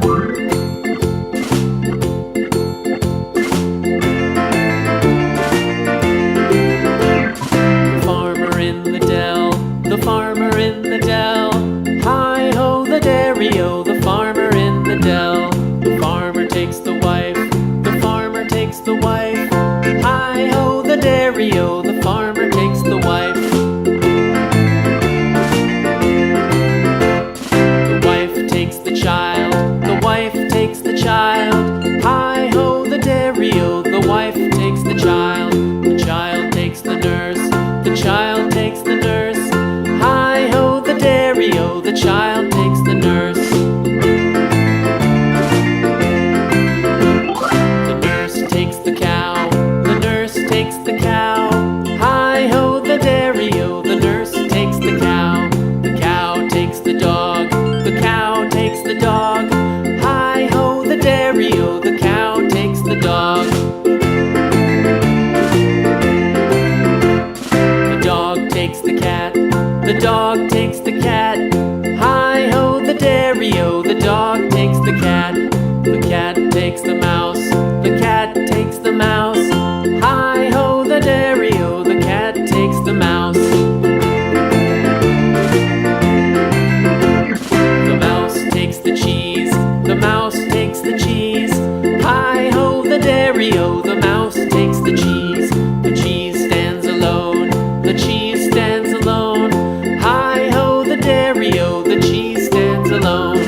Farmer in the dell, the farmer in the dell. Hi-ho the dairy-o, the farmer in the dell. The farmer takes the wife, the farmer takes the wife. Hi-ho the dairy-o, the farmer takes the wife. The wife takes the child, the wife takes the child. Hi-ho the dairy-o, the wife takes the child. The child takes the nurse, the child takes the nurse. Hi-ho the dairy-o, the child takes the nurse. The nurse takes the cow, the nurse takes the cow. Hi-ho the dairy-o, the nurse takes the cow. The cow takes the dog, the cow takes the dog. Hi-ho the dairy-o, the cow takes the dog. The dog takes the cat, the dog takes the cat. Hi-ho the dairy-o, the dog takes the cat. The cat takes the mouse, the cat takes the mouse. Hi-ho the dairy-o, the cat takes the mouse. The mouse takes the cheese, the mouse takes the cheese. Hi-ho the dairy-o, the mouse takes the cheese. The cheese stands alone, the cheese stands alone. Hi-ho the dairy-o, the cheese stands alone.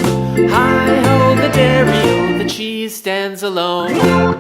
Hi-ho the dairy-o, the cheese stands alone.